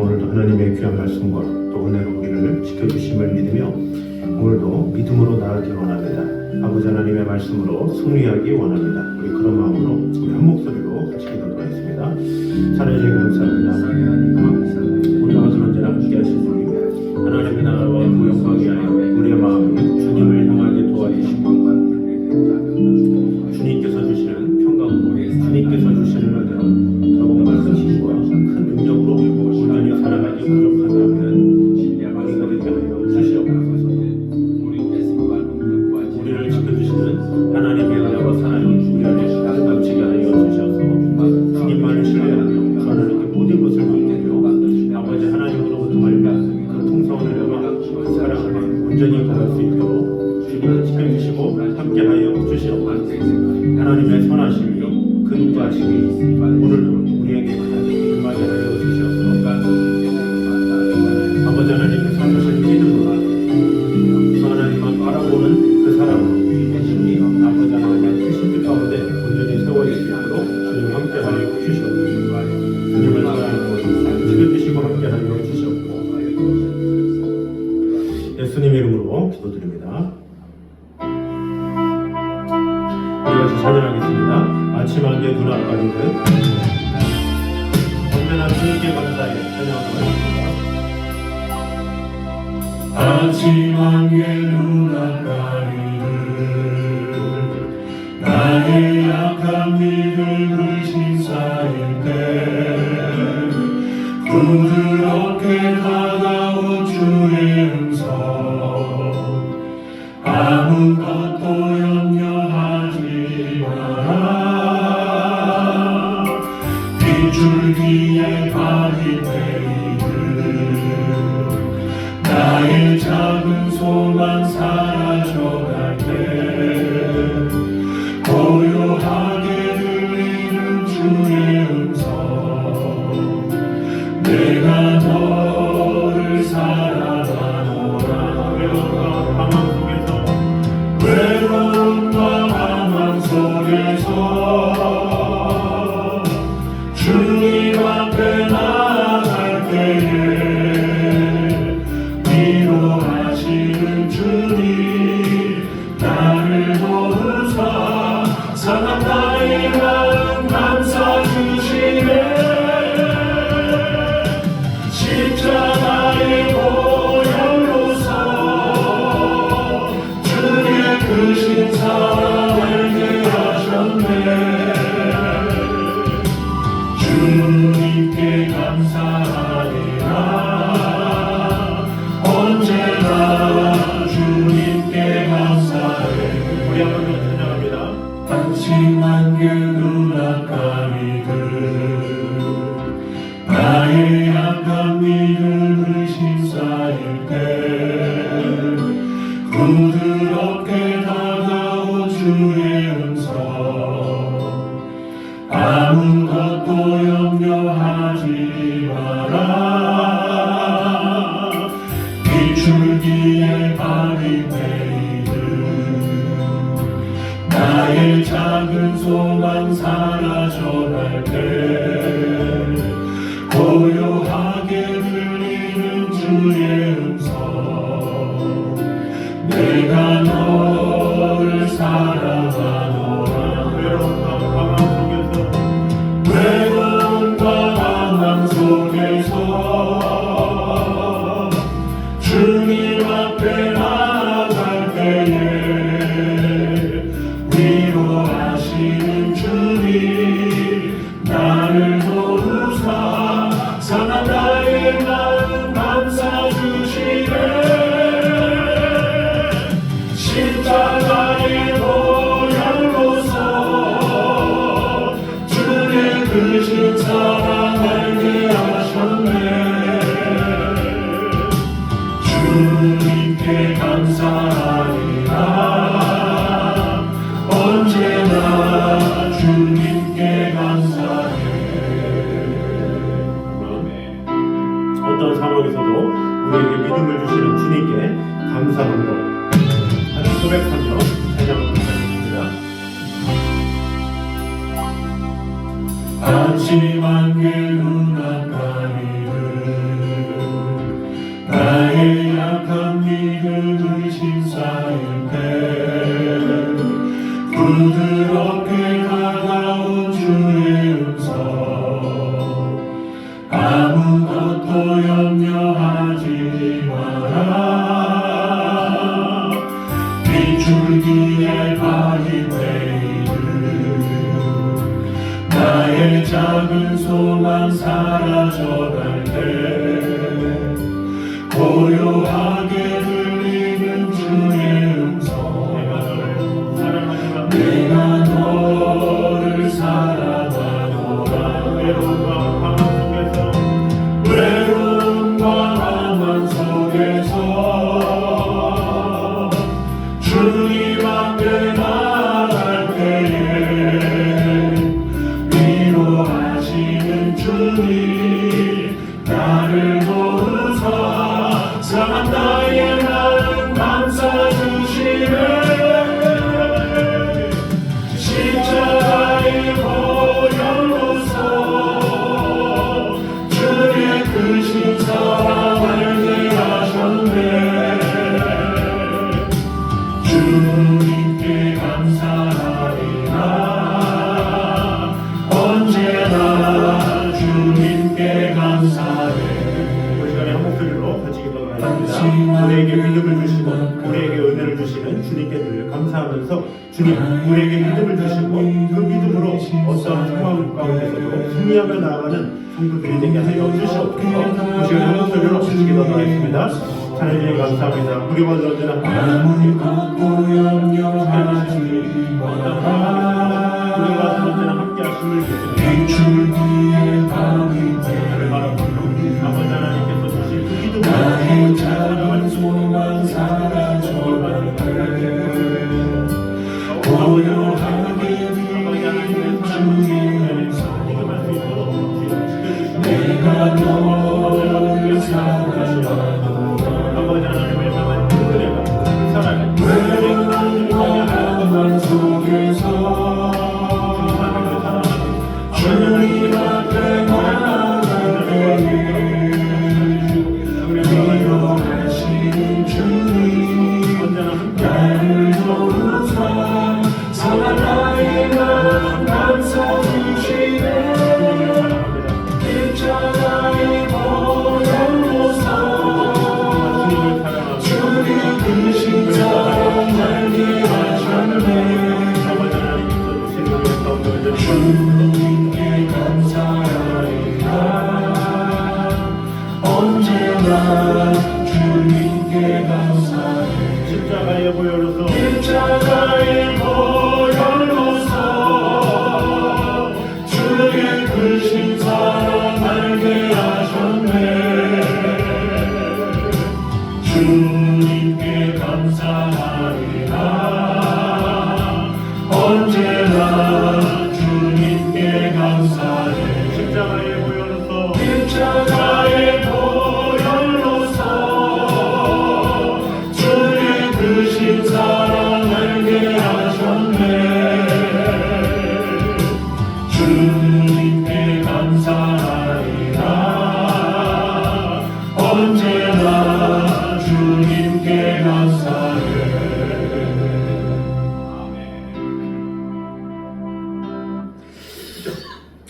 오늘도 하나님의 귀한 말씀과 또 은혜로 우리를 지켜주심을 믿으며 오늘도 믿음으로 나아가기 원합니다. 아버지 하나님의 말씀으로 승리하기 원합니다. 우리 그런 마음으로 우리 한 목소리로 같이 기도하겠습니다. 살아주신 감사합니다. 우리 아버지 언제나 함께 하시니 하나님의 나라와 그 영광이 하여 우리의 마음이 주님을 향하게 도와주시고 주님께서 주시는 평강으로 주님께서 주시는 은혜로 더욱 말씀 힘과 큰 능력으로 온전히 살아가기 부족하다면 우리가 되게 하여 주시옵소서. 우리를 지켜주시는 하나님의 은혜와 사랑이 우리 안에 가득 하여 주셔서 주님만을 신뢰하며 하나님께 모든 것을 맡기며 아버지 하나님으로부터 말미암아 그 풍성한 은혜와 그 사랑을 온전히 받을 수 있도록 주님을 지켜주시고 함께하여 주시옵소서. 하나님의 선하심이 근거하심이 오늘도 우리에게 일마게 하여 주시옵소서. 아버지 하나님의 선하신 믿음으로 그 하나님만 바라보는 그 사랑으로 예수님 아버지 하나님의 크신 뜻 가운데 온전히 세워질 수 있도록 주님 함께하여 주시옵소서. 주님을 사랑하고 지켜주시고 함께하여 주시옵소서. 예수님의 이름으로 기도드립니다. 우리 같이 찬양하겠습니다. 아침 안개 눈앞가리듯 언제나 주님께 감사해 찬양하겠습니다. 아침 안개 눈앞가리듯 나의 약한 믿음을 신사일 때 부드럽게 다가온 주의 음성 아무것도 염려하지 마라 빗줄기에 발이 내리듯 나의 작은 소망 사라져갈 때 고요하게 들리는 주의 음성 내가 너를 사랑하노라 외로움과 방황 속에서 주님 앞에 나아갈 때에 위로하시는 주님 나를 도우사 상한 나의 마음 감싸 주시네 십자가의 보혈로서 주의 크신 사랑 알게 하셨네 주님께 감사하리라 언제나 주님께 감사해 우리 한번 더 찬양합니다. 아침 안개 눈앞가리듯 나의 약한 믿음을 신사일 때 부드럽게 다가온 주의 음성 아무것도 염려하지 마라 빗줄기에 발이 내리듯 나의 작은 소망 사라져갈 때 고요하게 들리는 주의 음성 내가 너를 사랑하노라 외로움과 방황 속에서 주님 앞에 나아갈 때에 위로하시는 주님 나를 도우사 상한 나의 마음 감싸 주시네 십자가의 보혈로서 주의 크신 사랑 알게 하셨네 주님께 감사하리라 언제나 주님께 감사해 어떤 상황에서도 우리에게 믿음을 주시는 주님께 감사함으로 다시 고백하며 찬양하겠습니다. 아침 안개 눈앞가리듯 부드럽게 다가온 주의 음성 아무것도 염려하지 마라 빗줄기에 박힌 레이드 나의 작은 소망 사라져갈 때 고요하게 들리는 주의 음성 내가 너를 사랑하노라 외로움과 방황 속에서 주님 앞에 나갈 때에 위로하시는 주님 나를 도우사 상한 나의 마음 감싸주시네 십자가의 보혈로서 주의 크신 사랑 알게 하셨네 주님께 감사하리라 언제나 주님께 감사해 우리 시간에 한 목소리로 같이 기도하겠습니다. 우리에게 믿음을 주시고 우리에게 은혜를 주시는 주님께 늘 감사하면서 주님 우리에게 믿음을 주시고 그 믿음으로 어떠한 상황 가운데서도 승리하며 나아가는 성도들이 되게 하여 주시옵소서. 우리 시간에 한 목소리로 같이 기도하겠습니다. 하나님 감사합니다. 우리와 언제나 아무것도 염려하지 마라 우리와 언제나 함께 하심을 믿습니다. 빗줄기에 박힌 아버지 하나님께서 주신 그 믿음으로 나의 작은 소망 사라져갈 때 고요하게 들리는 주의 음성 내가 너를 사랑하노라 외로움과 방황 속에서 주님 앞에 나갈 때에 위로하시는 주님 나를 도우사 상한 나의 마음 감싸주시네 십자가의 보혈로서 주의 크신 사랑 알게 하셨네 주님께 감사하리라 언제나 주님께 감사해 십자가의 보혈로서 십자가의 보혈로서 주의 크신 사랑 알게 하셨네 주님께 감사하리라 언제나 주님께 감사해 십자가의 보혈로서 십자가의 보혈로서 주의 크신 사랑 알게 하셨네 주님께 감사하리라 언제나 주님께 감사해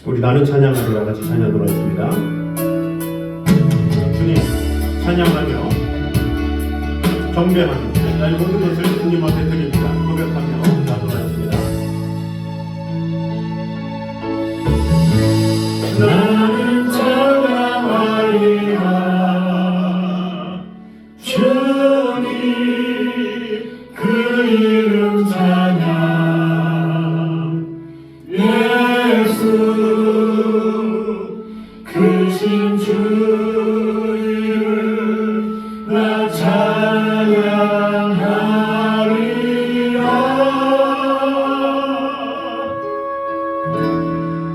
우리 나는 찬양하리라 같이 찬양하도록 하겠습니다. 주님 찬양하며 경배하며 나의 모든 것을 주님 앞에 드립니다. 고백하며 나도록 하겠습니다. 나는 찬양하리라 주님 그 이름 찬양 예수 크신 주 이름 나 찬양하리라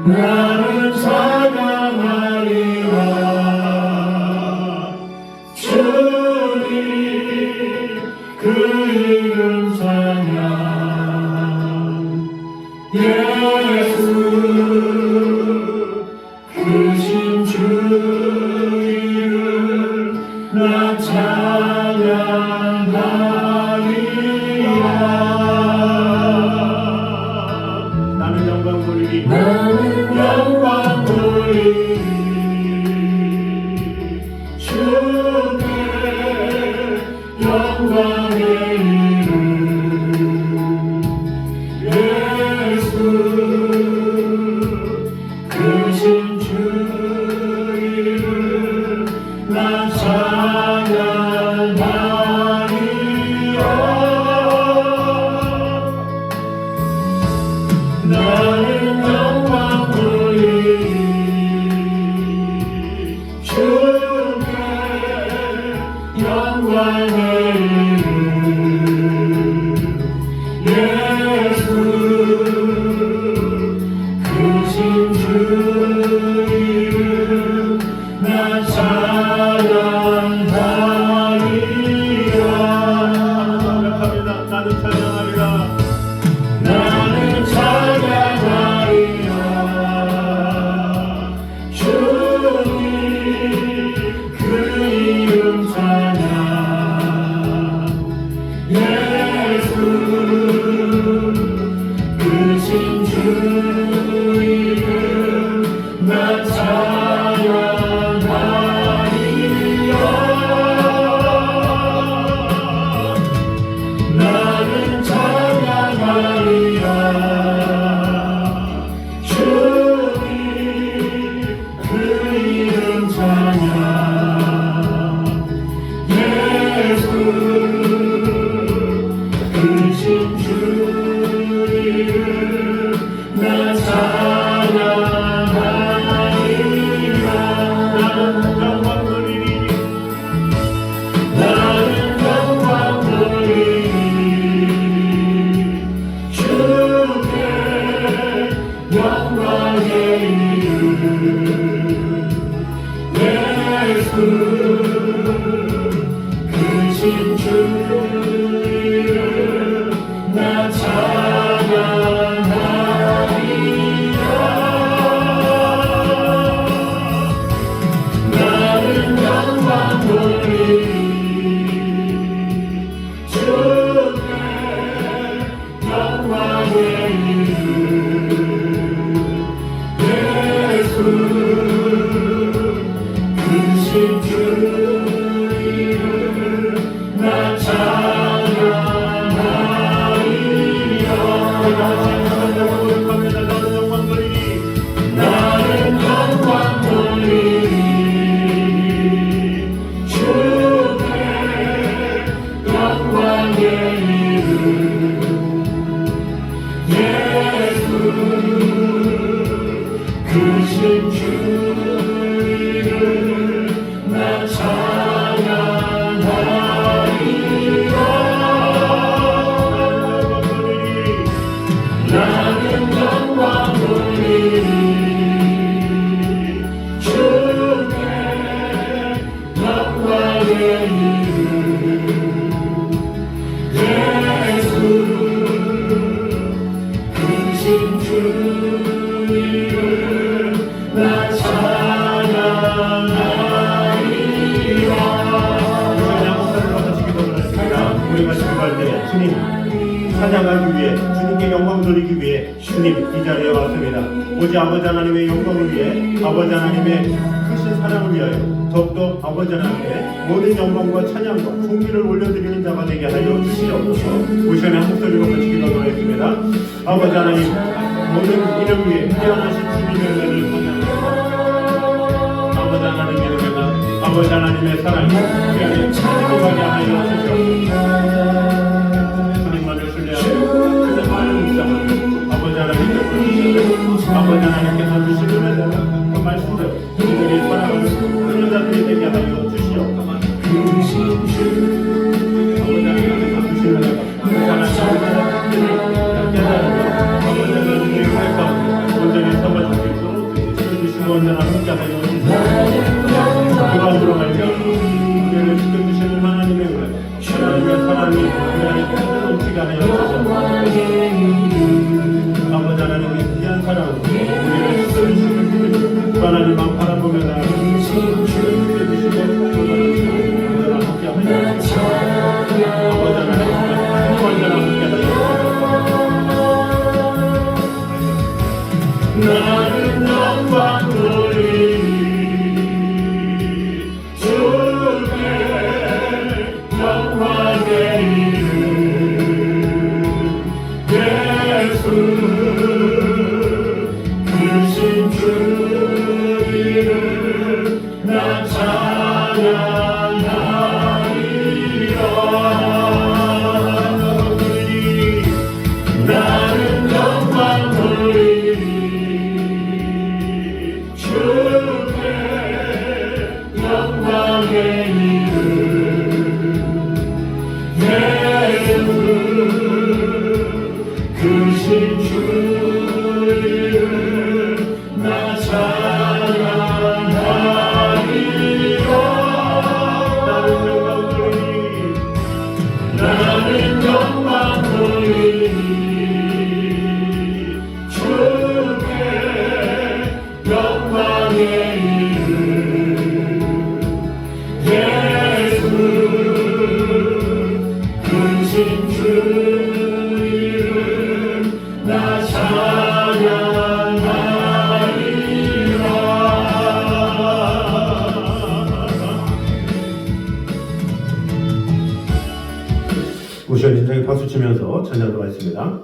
나는 찬양하리라 주님 그 이름 찬양 예수 크신 주 이름 나 찬양하리라 나는 영광 돌리리 주께 영광의 이름 예수 크신 주 이름 나 찬양하리라 나는 찬양하리라 나는 찬양하리라 주님 그 이름 찬양 예수 크신 주 이름 나 찬양하리라 나는 찬양하리라 주님 그 이름 찬양 예수 크신 주 이름 나 찬양하리라 영광 돌리리 나는 영광 돌리리 주께 영광의 이름 예수 크신 주 이름 나 찬양하리라 나는 영광 돌리리 주께 영광의 이름 예수 크신 주 이름 나 찬양하리라 나는 영광 돌리리 나는 영광 돌리리 주께 영광의 이름 예수 크신 주 이름 나 찬양하리라 나는 영광 돌리리 주께 영광의 이름 예수 크신 주 이름 나 찬양하리라 찬양을 받으시기 바랍니다. 우리가 기도할 때 주님 찬양하기 위해 주님께 영광 돌리기 위해 주님 이 자리에 왔습니다. 오직 아버지 하나님의 영광을 위해 아버지 하나님의 크신 사랑을 위하여 더욱더 아버지 하나님께 모든 영광과 찬양과 존귀를 올려드리는 자가 되게 하여 주시옵소서. 오시간에 한 목소리로 같이 기도하겠습니다. 아버지 하나님 모든 이름 위에 태어나신 주님의 은혜를 찬양합니다. 아버지 하나님의 은혜가 아버지 하나님의 사랑이 우리 안에 참여하게 하여 주시옵소서. 주님만을 신뢰하고 주님만을 묵상하고 아버지 하나님께서 아버지 하나님께서 주시는 은혜가 그 말씀대로 우리들이 살아가는 그런 자들이 되게 하여 주시옵소서. 크신 주 아버지 하나님께서 주시는 은혜가 아버지 하나님께서 깨달으며 아버지 하나님의 은혜 가운데 온전히 삼아줄 수 있도록 주시는 언제나 함께 하여 주시옵소서. 그러함으로 말미암아 우리를 지켜주시는 하나님의 은혜 하나님의 사랑이 우리 안에 넘치게 하여 주시옵소서. 아버지 하나님의 귀한 사랑으로 우리를 지켜주시는 하나님 만 바라보며 나아가시고 지켜주시고 언제나 함께 하여 주시옵소서. 아버지 하나님 언제나 함께 하여 주시옵소서. 나는 영광 돌리리 주께 영광의 이름 예수 크신 주 이름 나 찬양하리라 나는 영광 돌리리 크신 주를 나 찬양하리라. 나는 영광 돌리니 주께 영광의 이름 예수 크신 주 이름 나 찬양하리라. 우시원 인장에 박수 치면서 찬양하도록 하겠습니다.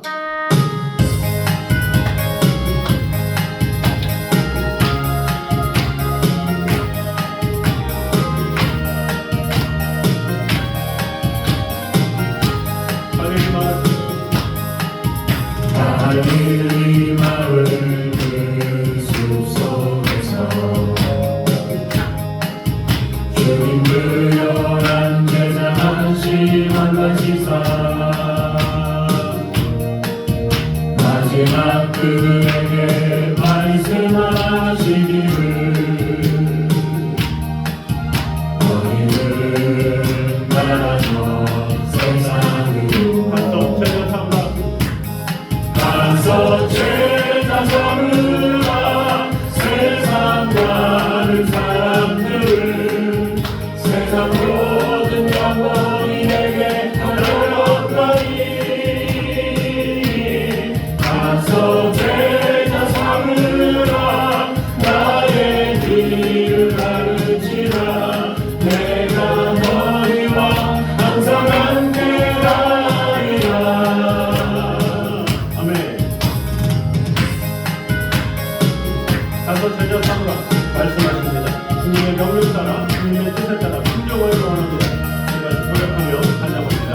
하늘이 마을 그 숲속에서 주님 그여란 제자 한심한 가시사 마지막 그에게 말씀하시기를 너희는 나가서 세상으로 가서 제자 삼으라. 세상 가는 사람들은 세상 모든 영혼이 내게 하나였다니. 가서 제자 삼으라. 나의 길을 가르치라. 내가 너희와 항상 함께하리라. 가서 제자 삼으라 말씀하십니다. 주님의 명령 따라 주님의 뜻에 따라 순종을 행하는 것 제가 노력하며 찬양합니다.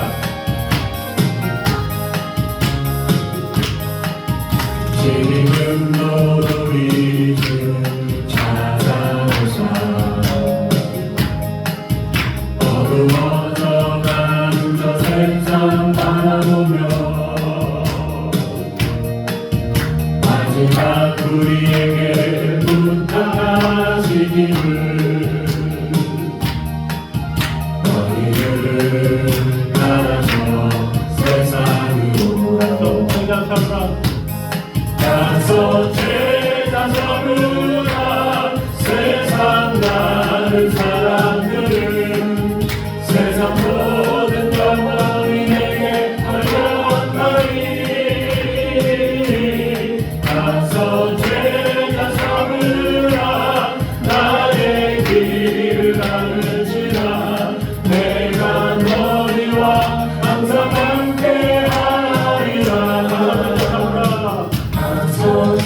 지금 너도 이제 찾아오사 어두워져가는 저 세상 바라보며 마지막 우리에게 부탁하시기를 너희들은 나가서 세상으로 제자 삼으라 가서 제자 삼으라. 세상 가는 사람들은 세상 모든 영혼이 내게 하였나니. 가서 제자 삼으라. 나의 길을 가르치라. 내가 너희와 항상 함께하리라. 가서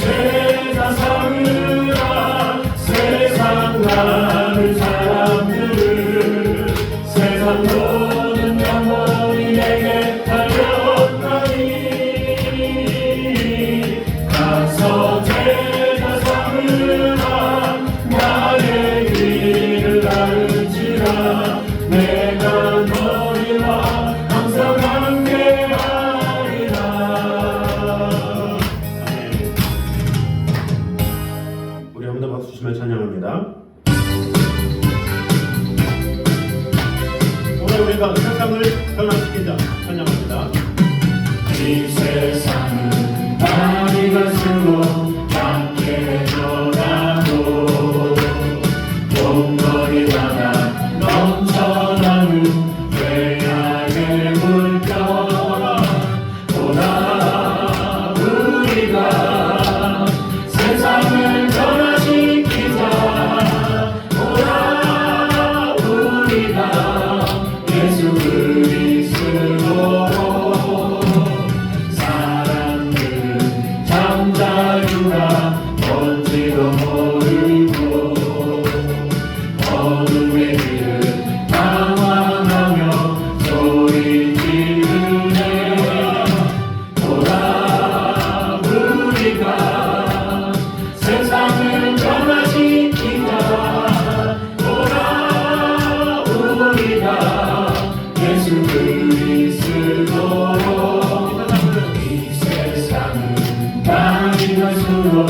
갈수록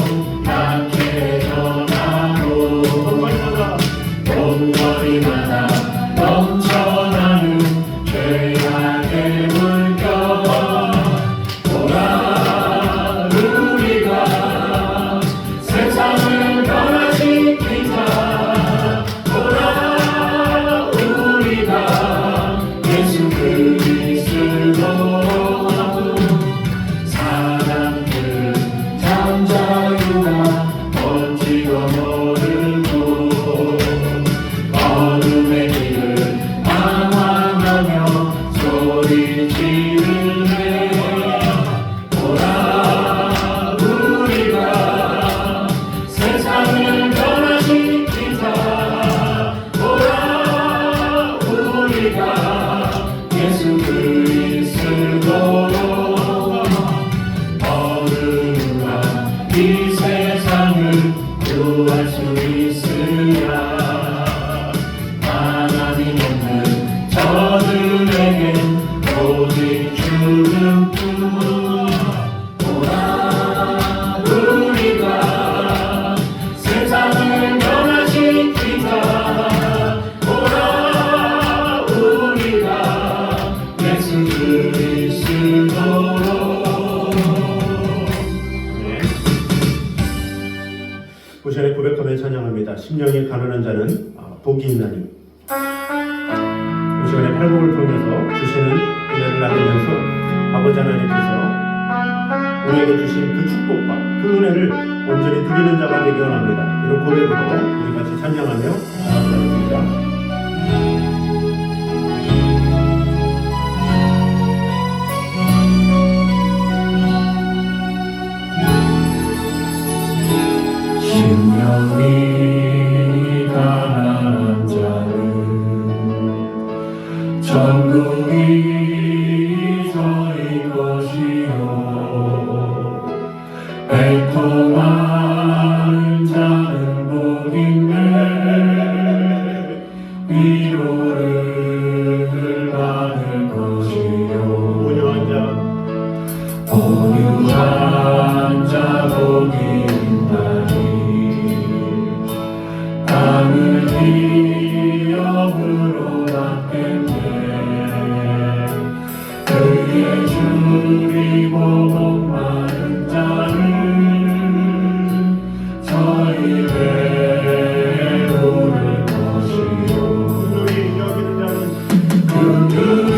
약해져 나고 온거리마다 넘쳐나는 죄악의 물결 오라 우리가 세상을 변화시키자 오라 우리가 예수 그리스도 사람들 잠자유가 번지고 모르고 어둠의 길을 방황하며 소리 지르네 오라 우리가 세상을 변화시키자 오라 우리가 예수 그리스도로 어른아 이 세상을 구할 수 있으랴 하나님 없는 저들에겐 오직 죽음뿐 오라 우리가 세상을 변화시키자 오라 우리가 예수 그리스도로 고시안에 고백하며 찬양합니다. 심령이 가난한 자는 복이 있나니. 이 시간에 팔복을 통해서 주시는 은혜를 나누면서 아버지 하나님께서 우리에게 주신 그 축복과 그 은혜를 온전히 누리는 자가 되기 원합니다. 이런 고백으로 우리 같이 찬양하며 나아가겠습니다. 심령이 가난한 자는 천국이 저희 것이요 애통하는 자는 복인데 위로를 받을 것이요 온유한 자 복이 있나니 땅을 기업으로 받겠네 그의 줄이고 목마른 자를 저희 배부를 것이요 그들이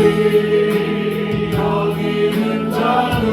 여기는 자는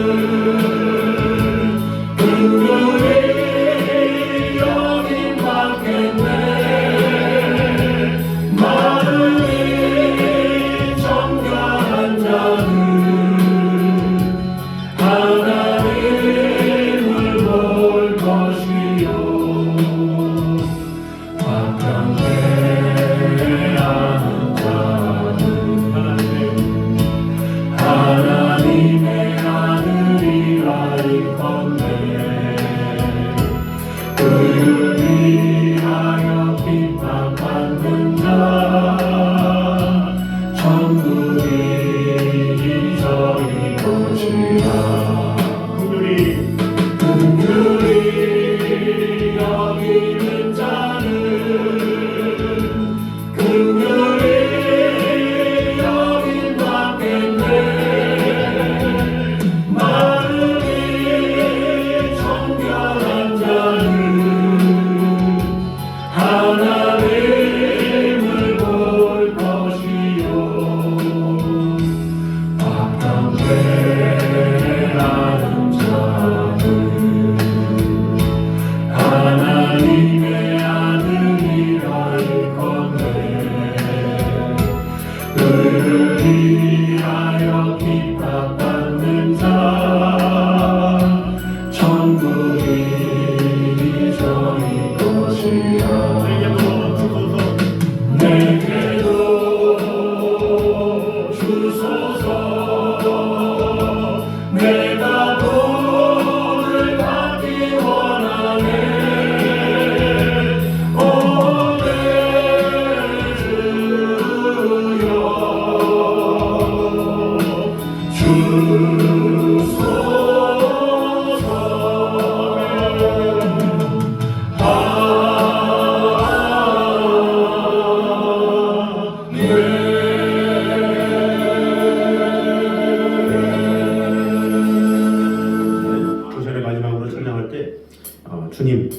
주님,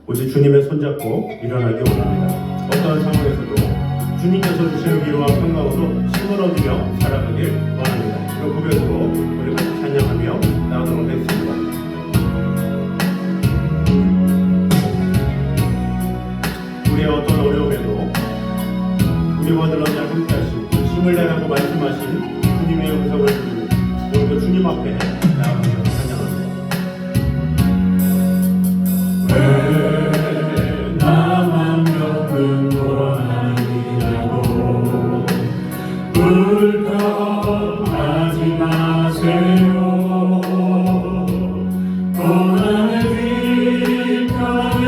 오직 주님의 손잡고 일어나기 원합니다. 어떠한 상황에서도 주님께서 주시는 위로와 평강으로 힘을 얻으며 살아가길 원합니다. 이 고백으로 우리 같이 찬양하며 나가도록 하겠습니다. 우리의 어떤 어려움에도 우리와 늘 언제나 함께 하시고 힘을 내라고 말씀하신 주님의 음성을 듣고 오늘도 주님 앞에 나아가며 찬양합니다. 왜 나만 겪는 고난이라고 불평하지 마세요. 고난의 뒤편에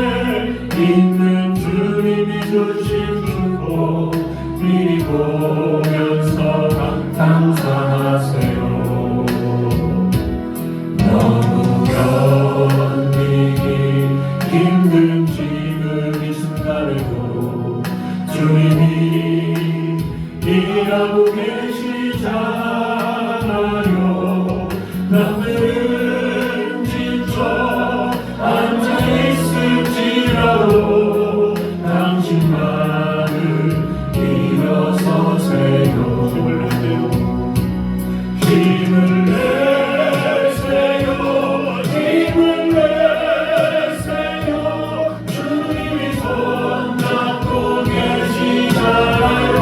있는 주님이 주신 축복 미리 보면서 감사하세요. 너무 견디기 힘든 지금 이 순간에도 주님이 일하고 계시잖아요. 남들은 지쳐 앉아있을지라도 당신만을 일어서세요. 힘을 내세요. 힘을 내세요. 주님이 손잡고 계시잖아요.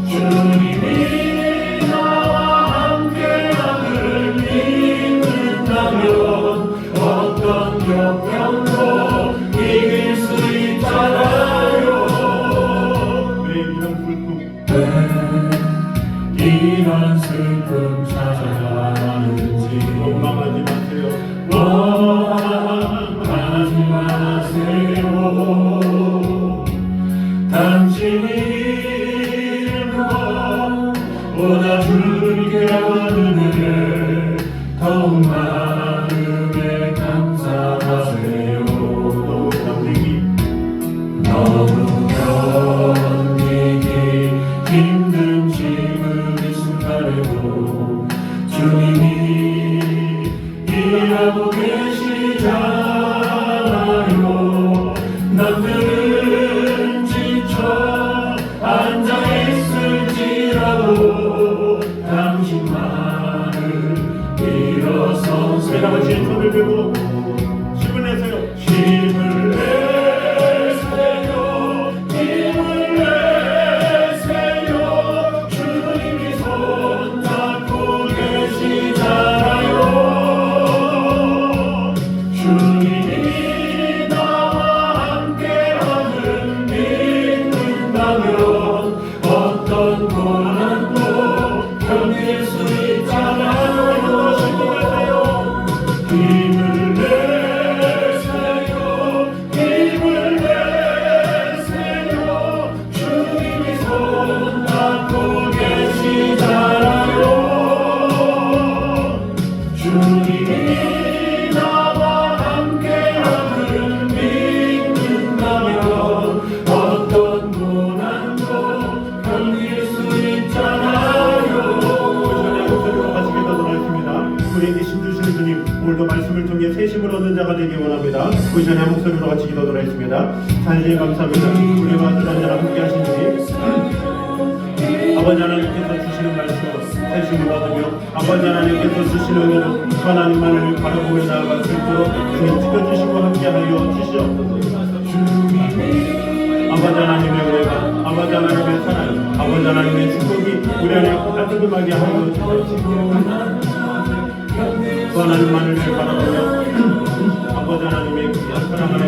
주님이 나와 함께함을 믿는다면 어떤 역경도 이길 수 있잖아요. 왜 이런 슬픔 찾아가는지 원망하지 마세요. 원망하지 마세요. 당신이 무엇보다 주님께 하는 은혜 더욱 마음에 감사하세요. 너무 견디기 힘든 지금 이 순간에도 주님이 일하고 계시잖아요. 남들은 지쳐 앉아있을지라도 당신만을 일어서세요. 내가 같이 손을 들고 힘을 내세요. 힘을 내세요. 힘을 내세요. 주님이 손잡고 계시잖아요. 주님이 나와 함께함을 믿는다면 어떤 고난도 견딜 수 있잖아요. 힘을 내세요. 힘을 내세요. 주님이 손잡고 계시잖아요. 주님이 나와 함께함을 믿는다면 어떤 고난도 견딜 수 있잖아요. 우리에게 힘주시는 주님, 오늘도 말씀을 통해 새심을 얻는 자가 되기 원합니다. 그 전에 목소리로 같이 기도하도록 하겠습니다. 산지에 감사합니다. 우리와 언제나 함께 하신 주님, 아버지 하나님께서 주시는 말씀으로 새심을 얻으며 아버지 하나님께서 주시는 은혜로 하나님만을 바라보며 나아갈 수 있도록 주님 지켜주시고 함께하여 주시옵소서. 아버지 하나님의 은혜가, 아버지 하나님의 사랑, 아버지 하나님의 축복이 우리 안에 따뜻하게 하여 주옵소서. 그 하나님만을 바라보며 아버지 하나님의 귀한 사랑 안에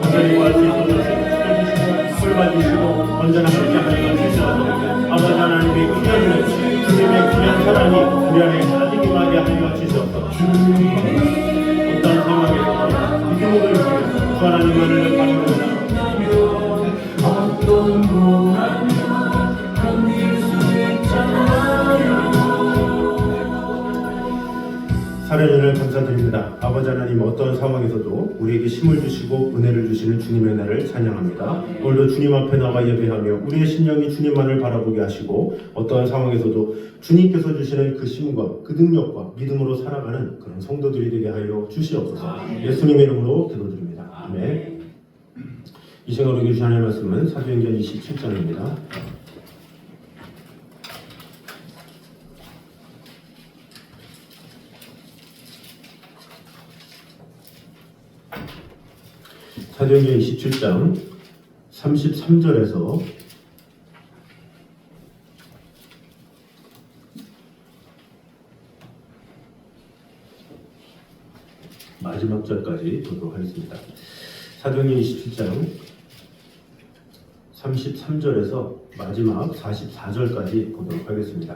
온전히 구할 수 있도록 지켜주시고 꿀받으시고 언제나 함께하여 주시옵소서. 아버지 하나님의 귀한 은 주님의 귀한 사랑이 우리 안에 가득하게 하여 주시옵소서. 어떤 상황에서 믿음으로 그 하나님만을 바라보며 어떤 고난도 견딜 수 있잖아요. 살아주는 감사드립니다. 아버지 하나님, 어떠한 상황에서도 우리에게 힘을 주시고 은혜를 주시는 주님의 날을 찬양합니다. 오늘도 주님 앞에 나와 예배하며 우리의 심령이 주님만을 바라보게 하시고 어떠한 상황에서도 주님께서 주시는 그 힘과 그 능력과 믿음으로 살아가는 그런 성도들이 되게 하여 주시옵소서. 예수님의 이름으로 기도드립니다. 아멘. 이 시간 우리에게 주신 하나님의 말씀은 사도행전 27장입니다. 사도행전 27장 33절에서 마지막 절까지 보도록 하겠습니다. 사도행전 27장 33절에서 마지막 44절까지 보도록 하겠습니다.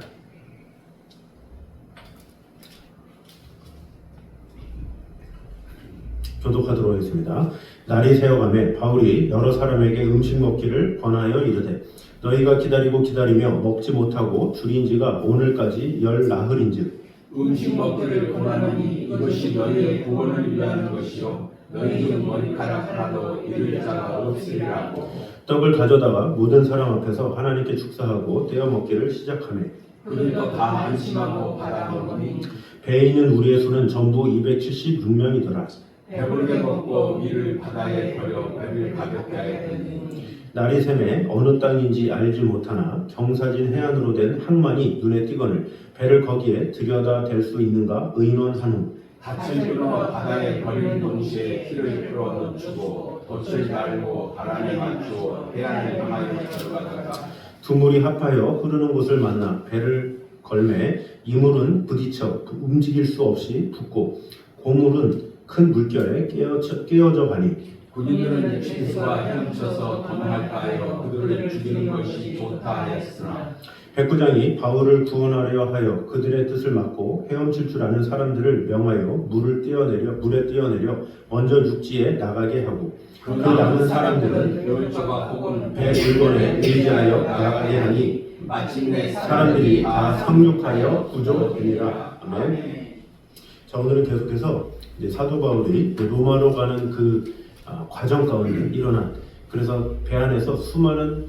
교독하도록 하겠습니다. 날이 새어가매 바울이 여러 사람에게 음식 먹기를 권하여 이르되 너희가 기다리며 먹지 못하고 줄인지가 오늘까지 10나흘인즉 음식 먹기를 권하노니 이것이 너희의 구원을 위하는 것이요 너희 중 머리카락 하나도 잃을 자가 없으리라고. 떡을 가져다가 모든 사람 앞에서 하나님께 축사하고 떼어 먹기를 시작하매 그들도 다 안심하고 받아먹으니 배에 있는 우리의 수는 전부 276명이더라. 배불게 먹고 이를 바다에 버려 배를 가볍게 하였더니 날이 새매 어느 땅인지 알지 못하나 경사진 해안으로 된 항만이 눈에 띄거늘 배를 거기에 들여다 댈 수 있는가 의논한 후 닻을 끊어 바다에 버리는 동시에 키를 풀어 놓추고 돛을 달고 바람에 맞추어 해안을 향하여 들어가다가 두 물이 합하여 흐르는 곳을 만나 배를 걸매 이물은 부딪혀 움직일 수 없이 붙고 고물은 큰 물결에 깨어져 가니 군인들은 죄수와 헤엄쳐서 도망할까하여 그들을 죽이는 것이 좋다 하였으나 백부장이 바울을 구원하려 하여 그들의 뜻을 막고 헤엄칠 줄 아는 사람들을 명하여 물에 뛰어내려 먼저 육지에 나가게 하고 그 남은 사람들은 멸조가 혹은 배 물건에 의지하여 나가게 하니 마침내 사람들이 다 상륙하여 구조되니라. 아멘. 자, 오늘은 계속해서 이제 사도 바울이 로마로 가는 그 과정 가운데 일어난, 그래서 배 안에서 수많은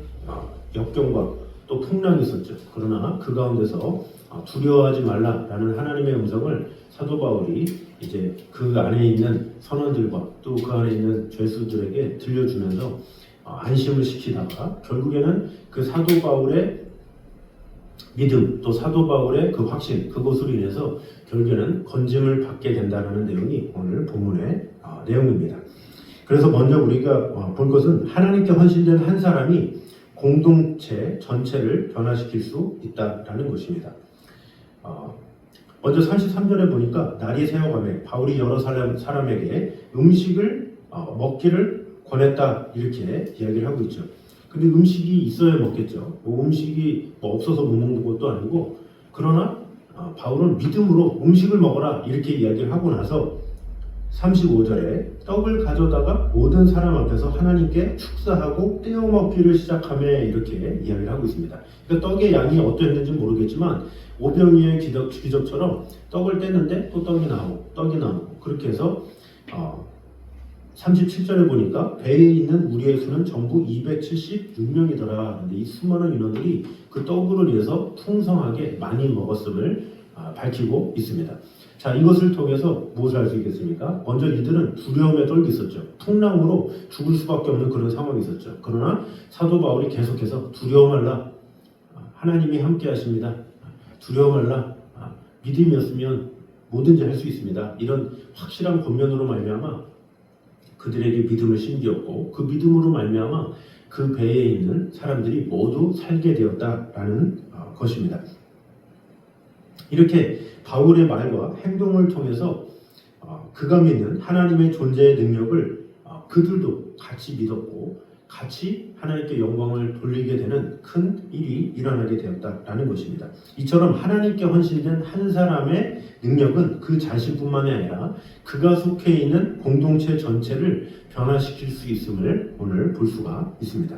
역경과 또 풍랑이 있었죠. 그러나 그 가운데서 두려워하지 말라라는 하나님의 음성을 사도 바울이 이제 그 안에 있는 선원들과 또 그 안에 있는 죄수들에게 들려주면서 안심을 시키다가 결국에는 그 사도 바울의 믿음, 또 사도 바울의 그 확신, 그것으로 인해서 결국에는 건짐을 받게 된다는 내용이 오늘 본문의 내용입니다. 그래서 먼저 우리가 볼 것은 하나님께 헌신된 한 사람이 공동체 전체를 변화시킬 수 있다라는 것입니다. 먼저 33절에 보니까 날이 새어가매 바울이 여러 사람에게 음식을 먹기를 권했다, 이렇게 이야기를 하고 있죠. 근데 음식이 있어야 먹겠죠. 음식이 없어서 못 먹는 것도 아니고, 그러나 바울은 믿음으로 음식을 먹어라 이렇게 이야기를 하고 나서 35절에 떡을 가져다가 모든 사람 앞에서 하나님께 축사하고 떼어 먹기를 시작하며 이렇게 이야기를 하고 있습니다. 그러니까 떡의 양이 어떠했는지 모르겠지만 오병이의 기적처럼 떡을 떼는데 또 떡이 나오고 그렇게 해서 37절에 보니까 배에 있는 우리의 수는 전부 276명이더라. 근데 이 수많은 인원들이 그 떡으로 인해서 풍성하게 많이 먹었음을 밝히고 있습니다. 자, 이것을 통해서 무엇을 알 수 있겠습니까? 먼저 이들은 두려움에 떨고 있었죠. 풍랑으로 죽을 수밖에 없는 그런 상황이 있었죠. 그러나 사도 바울이 계속해서 두려워 말라, 하나님이 함께 하십니다. 두려워 말라, 믿음이었으면 뭐든지 할 수 있습니다. 이런 확실한 권면으로 말미암아 그들에게 믿음을 심기었고, 그 믿음으로 말미암아 그 배에 있는 사람들이 모두 살게 되었다라는 것입니다. 이렇게 바울의 말과 행동을 통해서 그가 믿는 하나님의 존재의 능력을 그들도 같이 믿었고 같이 하나님께 영광을 돌리게 되는 큰 일이 일어나게 되었다라는 것입니다. 이처럼 하나님께 헌신된 한 사람의 능력은 그 자신뿐만이 아니라 그가 속해 있는 공동체 전체를 변화시킬 수 있음을 오늘 볼 수가 있습니다.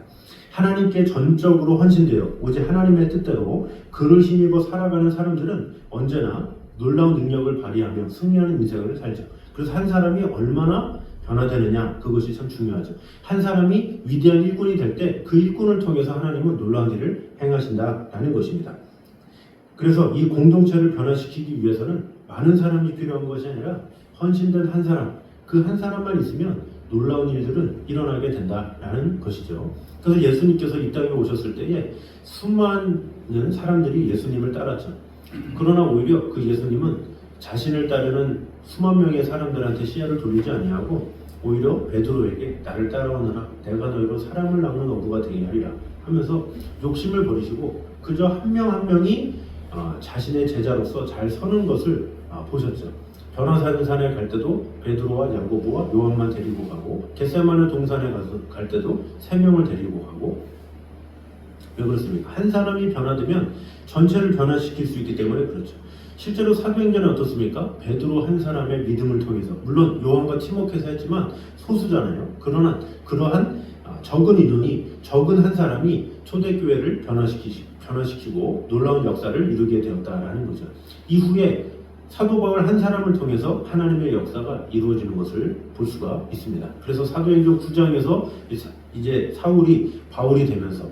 하나님께 전적으로 헌신되어 오직 하나님의 뜻대로 그를 힘입어 살아가는 사람들은 언제나 놀라운 능력을 발휘하며 승리하는 인생을 살죠. 그래서 한 사람이 얼마나 변화되느냐, 그것이 참 중요하죠. 한 사람이 위대한 일꾼이 될 때 그 일꾼을 통해서 하나님은 놀라운 일을 행하신다라는 것입니다. 그래서 이 공동체를 변화시키기 위해서는 많은 사람이 필요한 것이 아니라 헌신된 한 사람, 그 한 사람만 있으면 놀라운 일들은 일어나게 된다라는 것이죠. 그래서 예수님께서 이 땅에 오셨을 때에 수많은 사람들이 예수님을 따랐죠. 그러나 오히려 그 예수님은 자신을 따르는 수만 명의 사람들한테 시야를 돌리지 아니하고 오히려 베드로에게 나를 따라오너라, 내가 너희로 사람을 낚는 어부가 되게 하리라 하면서 욕심을 버리시고 그저 한 명 한 명이 자신의 제자로서 잘 서는 것을 보셨죠. 변화산에 갈 때도 베드로와 야고보와 요한만 데리고 가고, 겟세마네 동산에 갈 때도 3명을 데리고 가고. 왜 그렇습니까? 한 사람이 변화되면 전체를 변화시킬 수 있기 때문에 그렇죠. 실제로 사도행전은 어떻습니까? 베드로 한 사람의 믿음을 통해서, 물론 요한과 티모케서 했지만 소수잖아요. 그러나 그러한 적은 인원이, 적은 한 사람이 초대교회를 변화시키고 놀라운 역사를 이루게 되었다라는 거죠. 이후에 사도 바울 한 사람을 통해서 하나님의 역사가 이루어지는 것을 볼 수가 있습니다. 그래서 사도행전 9장에서 이제 사울이 바울이 되면서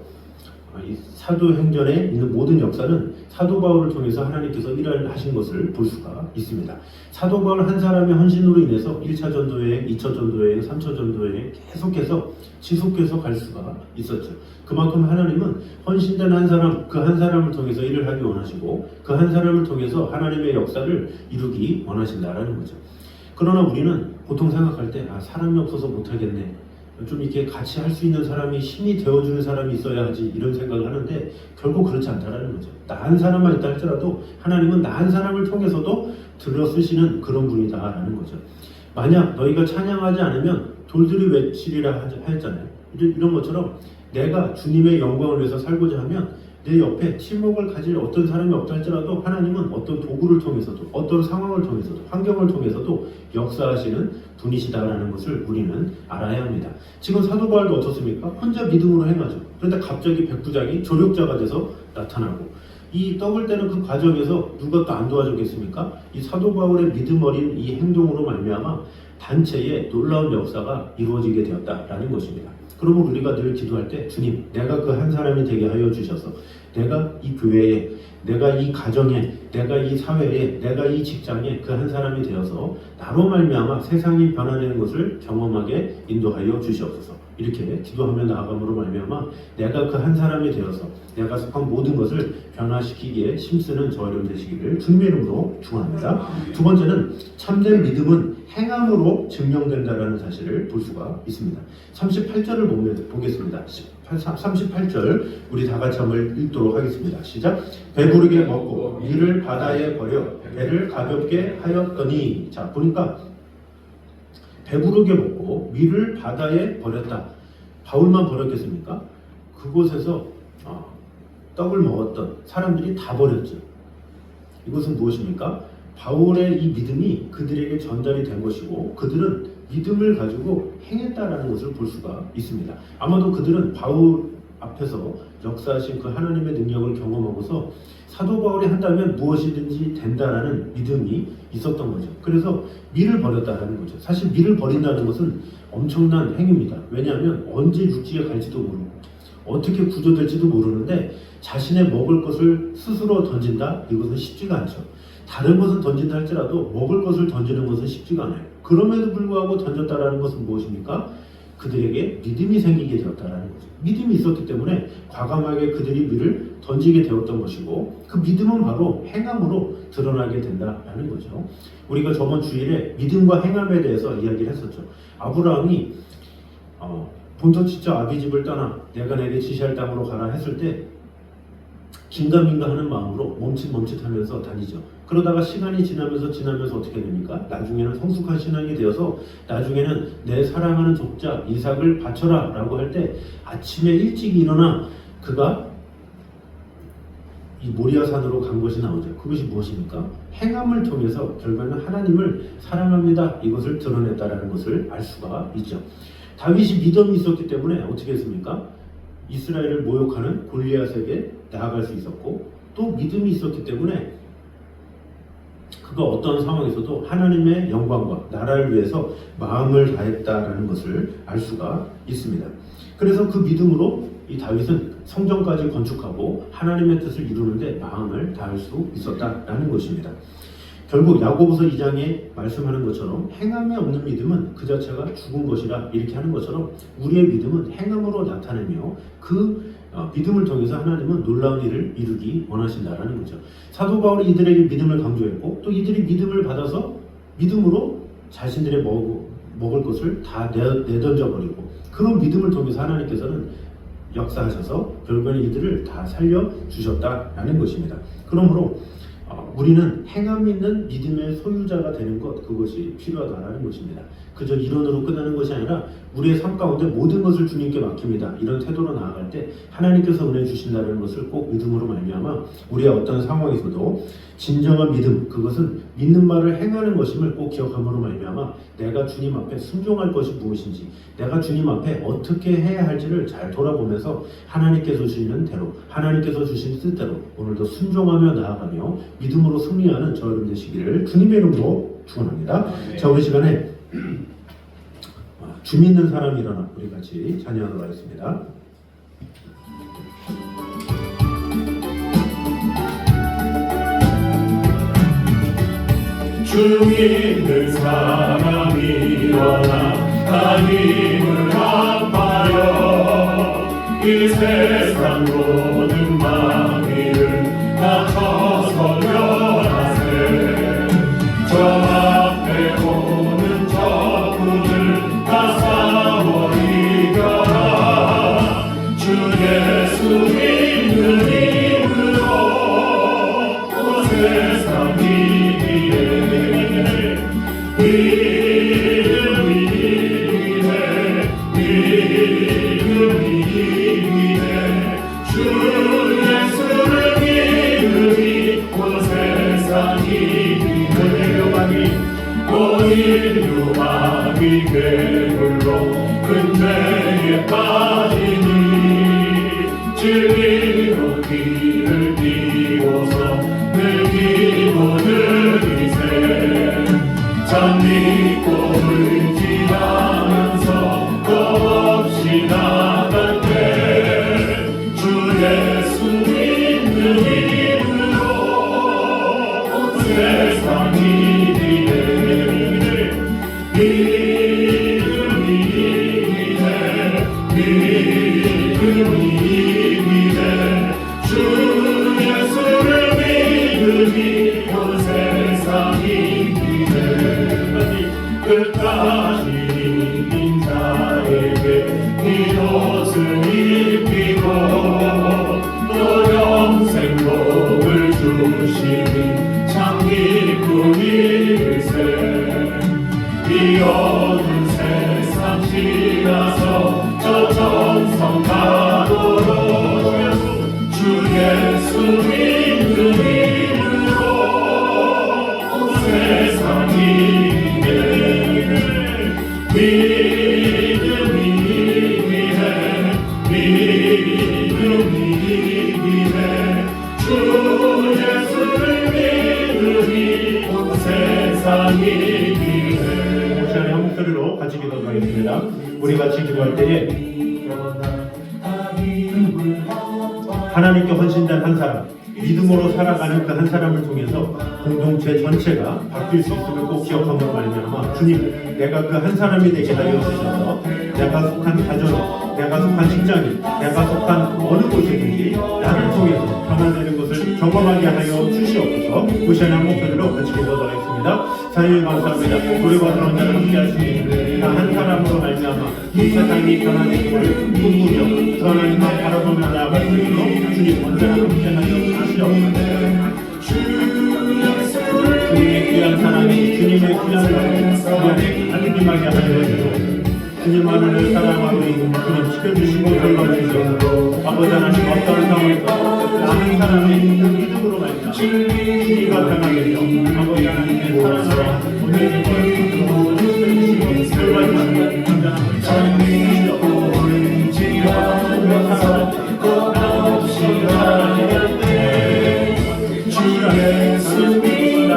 이 사도행전에 있는 모든 역사는 사도 바울을 통해서 하나님께서 일을 하신 것을 볼 수가 있습니다. 사도 바울 한 사람의 헌신으로 인해서 1차 전도여행, 2차 전도여행, 3차 전도여행 계속해서 지속해서 갈 수가 있었죠. 그만큼 하나님은 헌신된 한 사람, 그 한 사람을 통해서 일을 하기 원하시고 그 한 사람을 통해서 하나님의 역사를 이루기 원하신다라는 거죠. 그러나 우리는 보통 생각할 때 사람이 없어서 못하겠네, 좀 이렇게 같이 할 수 있는 사람이, 힘이 되어주는 사람이 있어야 하지, 이런 생각을 하는데 결국 그렇지 않다라는 거죠. 나 한 사람만 있다 할지라도 하나님은 나 한 사람을 통해서도 들어 쓰시는 그런 분이다라는 거죠. 만약 너희가 찬양하지 않으면 돌들이 외치리라 하였잖아요. 이런 것처럼 내가 주님의 영광을 위해서 살고자 하면 내 옆에 팀워크를 가질 어떤 사람이 없다 할지라도 하나님은 어떤 도구를 통해서도, 어떤 상황을 통해서도, 환경을 통해서도 역사하시는 분이시다라는 것을 우리는 알아야 합니다. 지금 사도 바울도 어떻습니까? 혼자 믿음으로 행하죠. 그런데 갑자기 백부장이 조력자가 돼서 나타나고, 이 떡을 떼는 그 과정에서 누가 또 안 도와주겠습니까? 이 사도 바울의 믿음 어린 이 행동으로 말미암아 단체의 놀라운 역사가 이루어지게 되었다라는 것입니다. 그러면 우리가 늘 기도할 때, 주님, 내가 그 한 사람이 되게 하여 주셔서 내가 이 교회에, 내가 이 가정에, 내가 이 사회에, 내가 이 직장에 그 한 사람이 되어서 나로 말미암아 세상이 변화되는 것을 경험하게 인도하여 주시옵소서. 이렇게 기도하며 나아감으로 말미암아 내가 그 한 사람이 되어서 내가 속한 모든 것을 변화시키기에 힘쓰는 저와 여러분 되시기를 주님의 이름으로 축원합니다. 두 번째는 참된 믿음은 행함으로 증명된다라는 사실을 볼 수가 있습니다. 38절을 보겠습니다. 38절 우리 다 같이 한번 읽도록 하겠습니다. 시작. 배부르게 먹고 이를 바다에 버려 배를 가볍게 하였더니. 자, 보니까 배부르게 먹고 밀을 바다에 버렸다. 바울만 버렸겠습니까? 그곳에서 떡을 먹었던 사람들이 다 버렸죠. 이것은 무엇입니까? 바울의 이 믿음이 그들에게 전달이 된 것이고 그들은 믿음을 가지고 행했다라는 것을 볼 수가 있습니다. 아마도 그들은 바울 앞에서 역사하신 그 하나님의 능력을 경험하고서 사도 바울이 한다면 무엇이든지 된다라는 믿음이 있었던 거죠. 그래서 밀을 버렸다라는 거죠. 사실 밀을 버린다는 것은 엄청난 행위입니다. 왜냐하면 언제 육지에 갈지도 모르고 어떻게 구조될지도 모르는데 자신의 먹을 것을 스스로 던진다? 이것은 쉽지가 않죠. 다른 것은 던진다 할지라도 먹을 것을 던지는 것은 쉽지가 않아요. 그럼에도 불구하고 던졌다라는 것은 무엇입니까? 그들에게 믿음이 생기게 되었다라는 거죠. 믿음이 있었기 때문에 과감하게 그들이 밀을 던지게 되었던 것이고 그 믿음은 바로 행함으로 드러나게 된다라는 거죠. 우리가 저번 주일에 믿음과 행함에 대해서 이야기를 했었죠. 아브라함이 본토 친척 아비집을 떠나 내가 내게 지시할 땅으로 가라 했을 때 긴가민가 하는 마음으로 멈칫멈칫하면서 다니죠. 그러다가 시간이 지나면서 어떻게 됩니까? 나중에는 성숙한 신앙이 되어서 나중에는 내 사랑하는 족자 이삭을 바쳐라 라고 할 때 아침에 일찍 일어나 그가 이 모리아산으로 간 것이 나오죠. 그것이 무엇입니까? 행함을 통해서 결과는 하나님을 사랑합니다 이것을 드러냈다라는 것을 알 수가 있죠. 다윗이 믿음이 있었기 때문에 어떻게 했습니까? 이스라엘을 모욕하는 골리앗에게 나아갈 수 있었고 또 믿음이 있었기 때문에 그가 어떤 상황에서도 하나님의 영광과 나라를 위해서 마음을 다했다라는 것을 알 수가 있습니다. 그래서 그 믿음으로 이 다윗은 성전까지 건축하고 하나님의 뜻을 이루는데 마음을 다할 수 있었다라는 것입니다. 결국 야고보서 2장에 말씀하는 것처럼 행함이 없는 믿음은 그 자체가 죽은 것이라 이렇게 하는 것처럼 우리의 믿음은 행함으로 나타내며 그 믿음을 통해서 하나님은 놀라운 일을 이루기 원하신다라는 거죠. 사도 바울이 이들에게 믿음을 강조했고 또 이들이 믿음을 받아서 믿음으로 자신들의 먹을 것을 다 내던져 버리고 그런 믿음을 통해서 하나님께서는 역사하셔서 결국에는 이들을 다 살려주셨다라는 것입니다. 그러므로 우리는 행함 있는 믿음의 소유자가 되는 것, 그것이 필요하다라는 것입니다. 그저 이론으로 끝나는 것이 아니라 우리의 삶 가운데 모든 것을 주님께 맡깁니다. 이런 태도로 나아갈 때 하나님께서 은혜 주신다는 것을 꼭 믿음으로 말미암아 우리의 어떤 상황에서도 진정한 믿음, 그것은 믿는 말을 행하는 것임을 꼭 기억함으로 말미암아 내가 주님 앞에 순종할 것이 무엇인지, 내가 주님 앞에 어떻게 해야 할지를 잘 돌아보면서 하나님께서 주시는 대로, 하나님께서 주신 뜻대로 오늘도 순종하며 나아가며 믿음으로 승리하는 저 여러분 되시기를 주님의 이름으로 축원합니다. 자, 우리 시간에 주 믿는 사람이 일어나 우리 같이 찬양하도록 하겠습니다. 주 믿는 사람이 일어나 하나님을 아파요 이 세상 모든 만일을 낮춰서 멸하세 저 앞에 오는 적군을 다 싸워 이겨라 주 예수 믿는 이름으로 온 세상 이기에 주 예수를 믿으리 온 세상이 온 인류 마귀 괴물로 근대에 빠지니 진리로 길을 띄워서 늘기고 늘리세 참 믿고 의지하면서 겁없이 나갈 때 주 예수 믿는 이름으로 온 세상이 믿음이네 주 예수를 믿으니 온 세상이 끝까지 이긴 자에게 이 옷을 입히고 또 영생 복을 주시니 참 기쁜 일세 이 어두운 세상 지나서 저 전성 가도록 주 예수 믿는 이름으로 온 세상이 믿음이네 주 예수를 믿으니 온 세상이 시간에 한 목소리로 같이 기도하겠습니다. 우리 같이 기도할 때에 하나님께 헌신된 한 사람, 믿음으로 살아가는 그 한 사람을 통해서 공동체 전체가 바뀔 수 있음을 꼭 기억하며 말미암아 주님, 내가 그 한 사람이 되게 하여 주셔서 내가 속한 가정, 내가 속한 직장인, 내가 속한 어느 곳이든지 나를 통해서 변화되는 것을 경험하게 하여 주시옵소서. 무시한 한 목소리로 같이 기도하도록 하겠습니다. 사랑해 감사합니다. 우리와 그런 자를 함께 할 수 있는 한 사람으로 말미암아 이 세상이 변화되기를 꿈꾸며 그 하나님만 바라보며 나아갈 수 있도록 주님 언제나 함께 하여 주시옵소서. 주님의 귀한 사랑이 주님의 귀한 사랑이 안기하게 하여 주시옵소서. 주님만을 사랑하고 주님 지켜주시고 돌봐주시옵소서. 아버지 하나님 어떤 상황에서 나는 사람이 믿음으로 말미암아 주님과 변하게 되어 아버지 하나님의 사랑으로 우리의 믿음으로 지켜주시고 돌봐주시고 사랑하시옵소서. 주 예수 믿는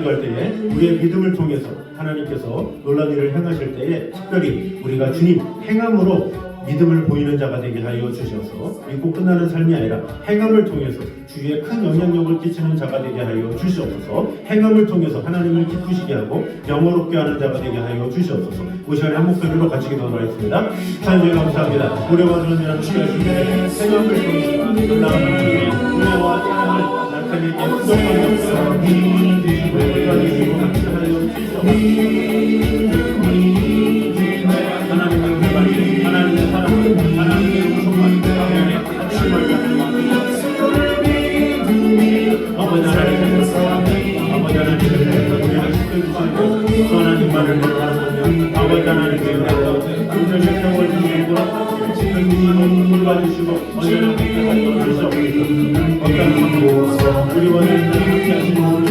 기도할 때에 우리의 믿음을 통해서 하나님께서 놀라운 일을 행하실 때에 특별히 우리가 주님 행함으로 믿음을 보이는 자가 되게 하여 주셔서 믿고 끝나는 삶이 아니라 행함을 통해서 주위에 큰 영향력을 끼치는 자가 되게 하여 주시옵소서. 행함을 통해서 하나님을 기쁘시게 하고 영어롭게 하는 자가 되게 하여 주시옵소서. 이 시간에 한 목소리로 같이 기도하도록 하겠습니다. 하나님 감사합니다. 우리와 그런 주님의 행함을 통해서 놀라운 하나님의 은혜와 사랑을 나타내게 수고하옵소서. 하나님의 은혜가 하나님의 사랑을 하나님의 충만 아버지 하나님께서 우리를 지켜주시고 또 하나님만을 바라보며 아버지 하나님의 은혜가 오늘 세월 주시고 지켜주시고 돌봐주시고 언제나 함께하여 주시옵소서. 어떤 방법으로 우리와 함께 하시는 우리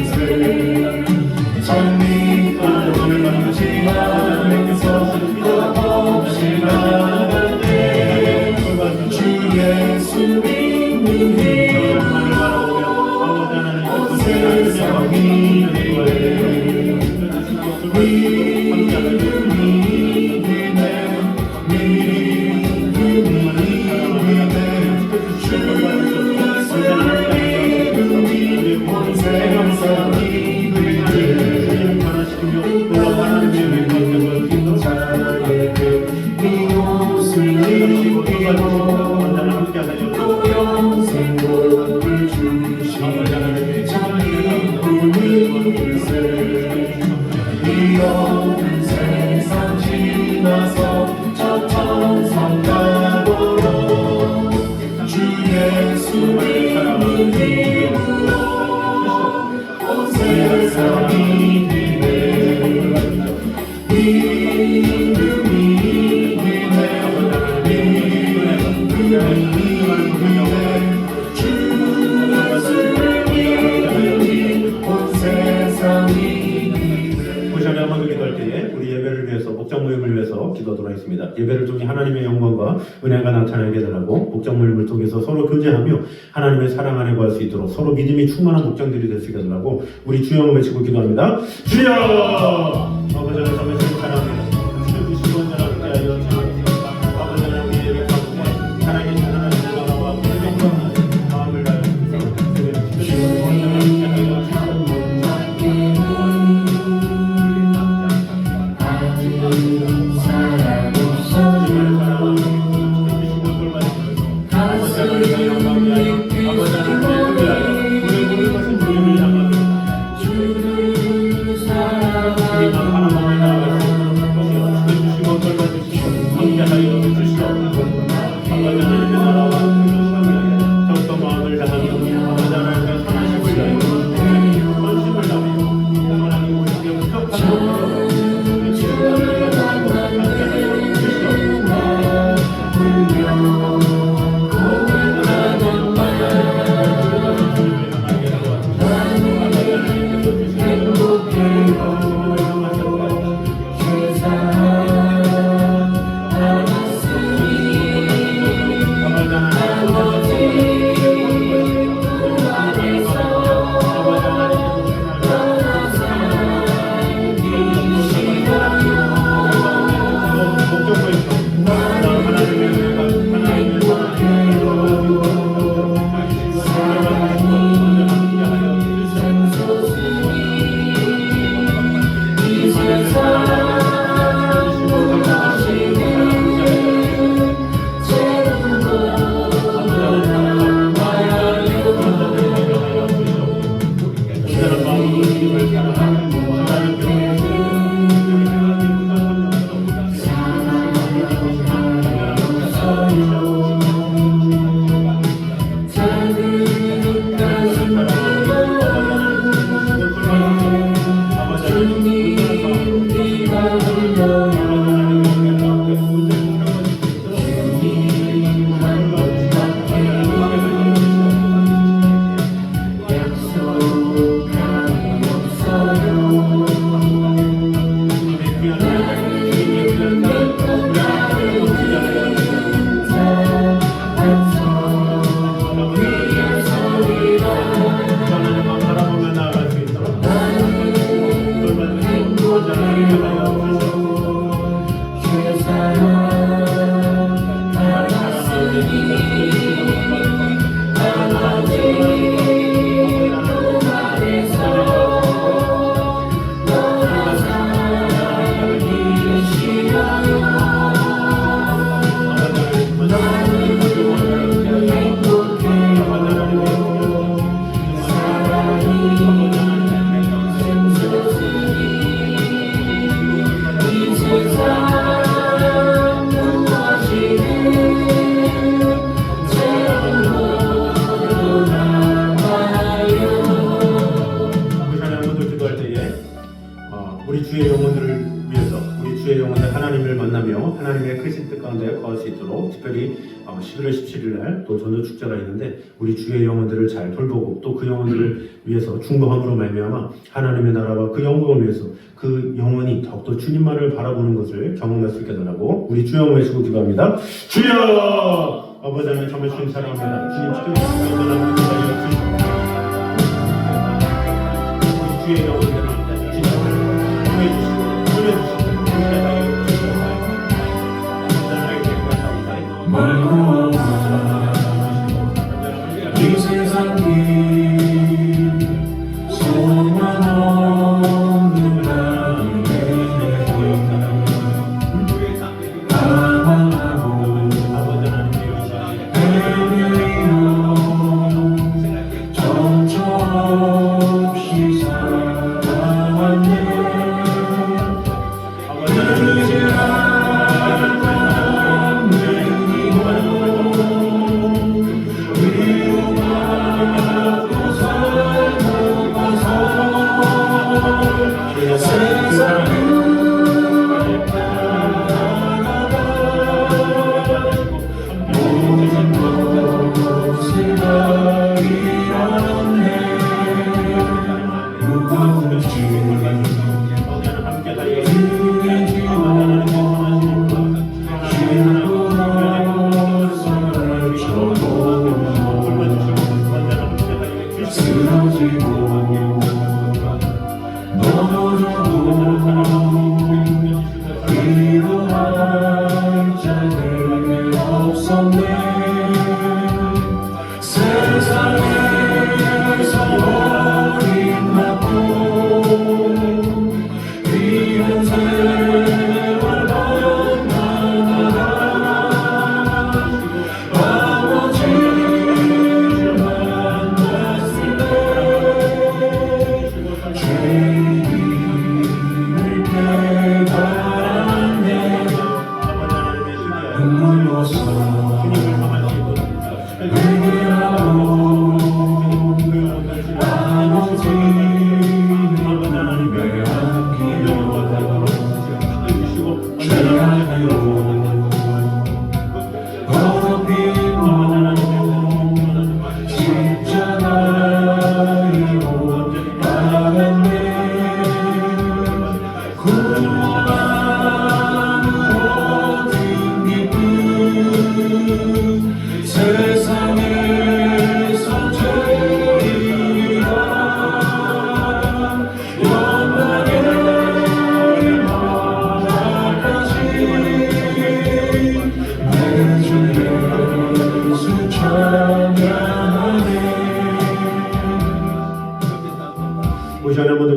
하나님 전민 오늘 만나신 하나님께서 없이 나가네 주 예수 믿는 너만을 바라보며 아버지 하나님께서 세상과 기도하도록 하겠습니다. 예배를 통해 하나님의 영광과 은혜가 나타나게 달라고 목장 모임을 통해서 서로 교제하며 하나님의 사랑 안에 거할 수 있도록 서로 믿음이 충만한 목장들이 될 수 있게 달라고 우리 주여 외치고 기도합니다. 주여! 아버지 하나님 사랑합니다. 주시고 하나님께 하여 주옵소서. 아버지 하나님 예배 가운데 살아계신 하나님의 나라와 영광 마음을 다하여 주시고 하나님께 하여 주옵소서. 수 있도록 특별히 11월 17일 날 또 전도 축제가 있는데 우리 주의 영혼들을 잘 돌보고 또 그 영혼들을 위해서 중보함으로 말미암아 하나님의 나라와 그 영광을 위해서 그 영혼이 더욱더 주님만을 바라보는 것을 경험할 수 있게 달라고 우리 주여 외치고 기도합니다. 주여! 아버지 하나님 정말 주님 사랑합니다. 주님 지켜주시고 연단하고 우리 주의 영혼들을 진짜 보내주시고 멀고 이 세상 길 소망 없는 나에게 방황하고 헤매여 정처 없이 살아왔네.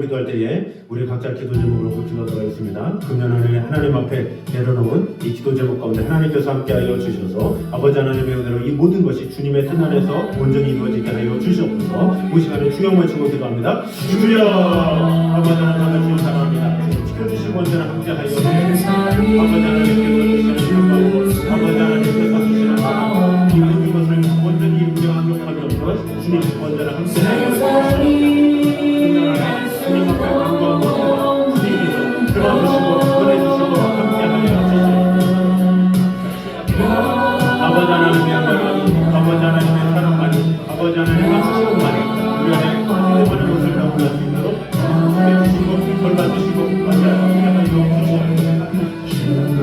기도할 때에 우리 각자 기도 제목으로 기도하도록 하겠습니다. 금년 한 해 하나님 앞에 내려놓은 이 기도 제목 가운데 하나님께서 함께하여 주셔서 아버지 하나님의 은혜로 이 모든 것이 주님의 뜻 안에서 온전히 이루어지게 하여 주시옵소서. 이 시간에 주영만 치고 기도합니다. 주여! 아버지 하나님 주님 사랑합니다. 지켜주시고 언제나 함께하여 주시옵소서. 아버지 하나님께서 주시는 아버지 하나님께서 주시는 이 모든 것을 온전히 인정하며 주님 언제나 함께하여 주시옵소서. 주님 앞에 간구하고 주님께서 들어주시고 보내주시고 함께하여 주시옵소서. 아버지 하나님의 사랑, 아버지 하나님의 사랑만이, 아버지 하나님의 축복만이 우리 안에 모든 것을 다 올릴 수 있도록 해주시고 돌봐주시고 함께하여 주시옵소서.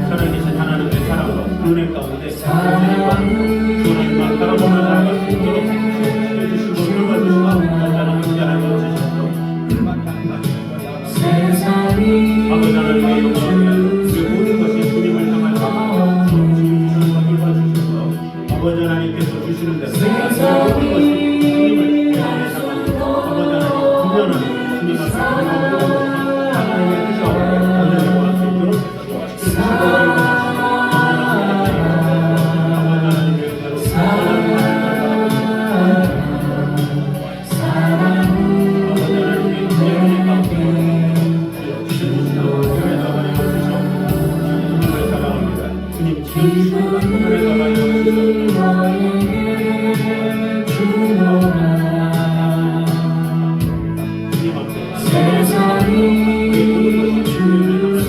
살아계신 하나님의 사랑과 은혜 가운데 주님과 바라보며 나아갈 수 있도록 해주시고 돌봐주시고 함께하여 주시옵소서. 아버지 하나님의 영광을 그 모든 것이 주님을 향하여 돌봐주셔서 아버지 하나님께서 주시는 대로 모든 것이 주님을 향하여 아버지 하나님 분명한 주님 앞에 하나님의 뜻과 언약을 구할 수 있도록 지켜주시고 세상이 주를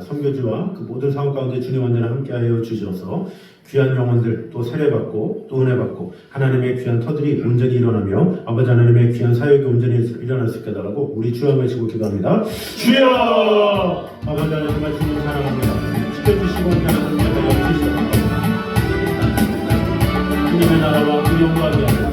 선교지와 그 모든 상황 가운데 주님 언제나 함께하여 주셔서 귀한 영혼들 또 세례받고 또 은혜받고 하나님의 귀한 터들이 온전히 일어나며 아버지 하나님의 귀한 사역이 온전히 일어날 수 있게 해달라고 우리 주여 외치고 기도합니다. 주여! 아버지 하나님 정말 주님 사랑합니다. 지켜주시고 하나님 하여 주시옵소서. 주님의 나라와 그 영광이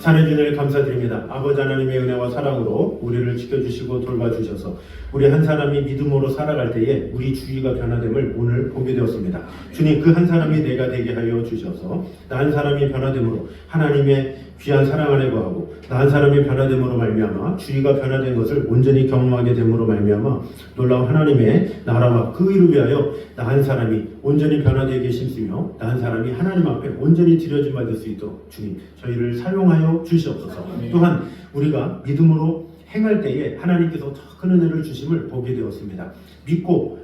찬해주를 감사드립니다. 아버지 하나님의 은혜와 사랑으로 우리를 지켜주시고 돌봐주셔서 우리 한 사람이 믿음으로 살아갈 때에 우리 주위가 변화됨을 오늘 보게 되었습니다. 주님, 그 한 사람이 내가 되게 하여 주셔서 나 한 사람이 변화됨으로 하나님의 귀한 사랑 안에 거하고 나 한 사람이 변화됨으로 말미암아 주위가 변화된 것을 온전히 경험하게 됨으로 말미암아 놀라운 하나님의 나라와 그 일을 위하여 나 한 사람이 온전히 변화되게 심쓰며 나 한 사람이 하나님 앞에 온전히 드려짐 받을 수 있도록 주님 저희를 사용하여 주시옵소서. 또한 우리가 믿음으로 행할 때에 하나님께서 더 큰 은혜를 주심을 보게 되었습니다. 믿고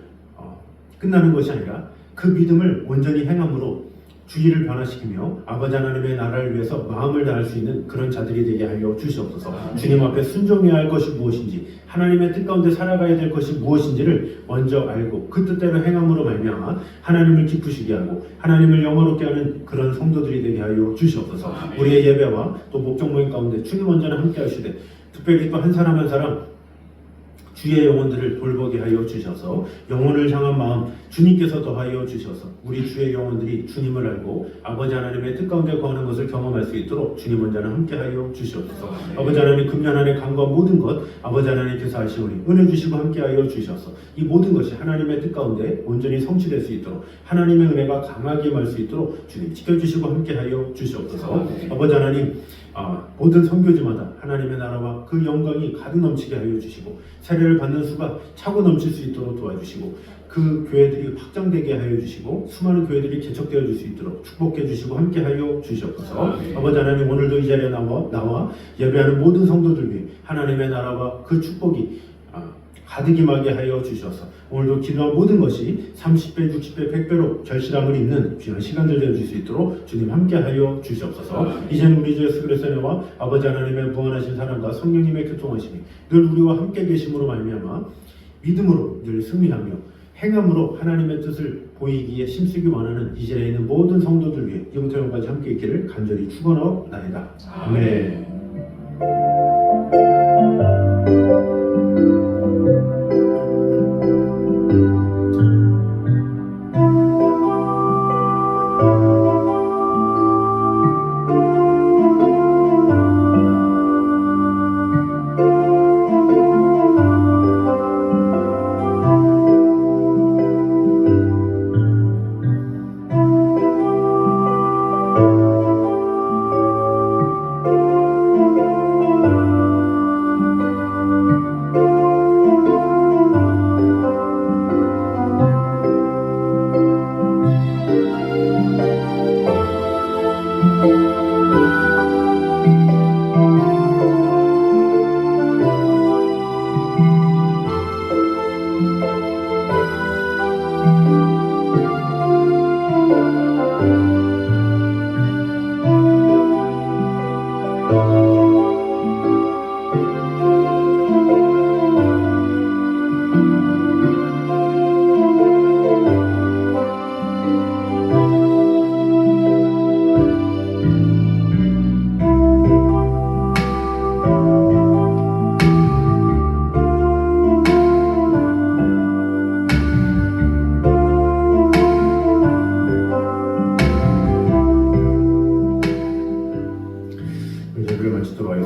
끝나는 것이 아니라 그 믿음을 온전히 행함으로 주의를 변화시키며 아버지 하나님의 나라를 위해서 마음을 다할 수 있는 그런 자들이 되게 하여 주시옵소서. 주님 앞에 순종해야 할 것이 무엇인지 하나님의 뜻 가운데 살아가야 될 것이 무엇인지를 먼저 알고 그 뜻대로 행함으로 말미암아 하나님을 기쁘시게 하고 하나님을 영화롭게 하는 그런 성도들이 되게 하여 주시옵소서. 우리의 예배와 또 목적 모임 가운데 주님 언제나 함께 하시되 특별히 또 한 사람 한 사람 주의 영혼들을 돌보게 하여 주셔서 영혼을 향한 마음 주님께서 더하여 주셔서 우리 주의 영혼들이 주님을 알고 아버지 하나님의 뜻 가운데 거하는 것을 경험할 수 있도록 주님 언제나 함께 하여 주시옵소서. 아버지 하나님 금년 안에 간과 모든 것 아버지 하나님께서 하시오니 은혜 주시고 함께 하여 주셔서 이 모든 것이 하나님의 뜻 가운데 온전히 성취될 수 있도록 하나님의 은혜가 강하게 임할 수 있도록 주님 지켜주시고 함께 하여 주시옵소서. 아버지 하나님 모든 선교지마다 하나님의 나라와 그 영광이 가득 넘치게 하여 주시고 세례를 받는 수가 차고 넘칠 수 있도록 도와주시고 그 교회들이 확장되게 하여 주시고 수많은 교회들이 개척되어 줄 수 있도록 축복해 주시고 함께 하여 주시옵소서. 아버지 하나님 오늘도 이 자리에 나와 예배하는 모든 성도들 위해 하나님의 나라와 그 축복이 가득 임하게 하여 주셔서 오늘도 기도한 모든 것이 30배, 60배, 100배로 결실함을 입는 귀한 시간들 되어줄 수 있도록 주님 함께 하여 주시옵소서. 이제는 우리 주 예수 그리스도의 은혜와 아버지 하나님의 무한하신 사랑과 성령님의 교통하심이 늘 우리와 함께 계심으로 말미암아 믿음으로 늘 승리하며 행함으로 하나님의 뜻을 보이기에 힘쓰기 원하는 이 자리에 있는 모든 성도들 위해 이부터 영까지 함께 있기를 간절히 축원하옵나이다. 아멘.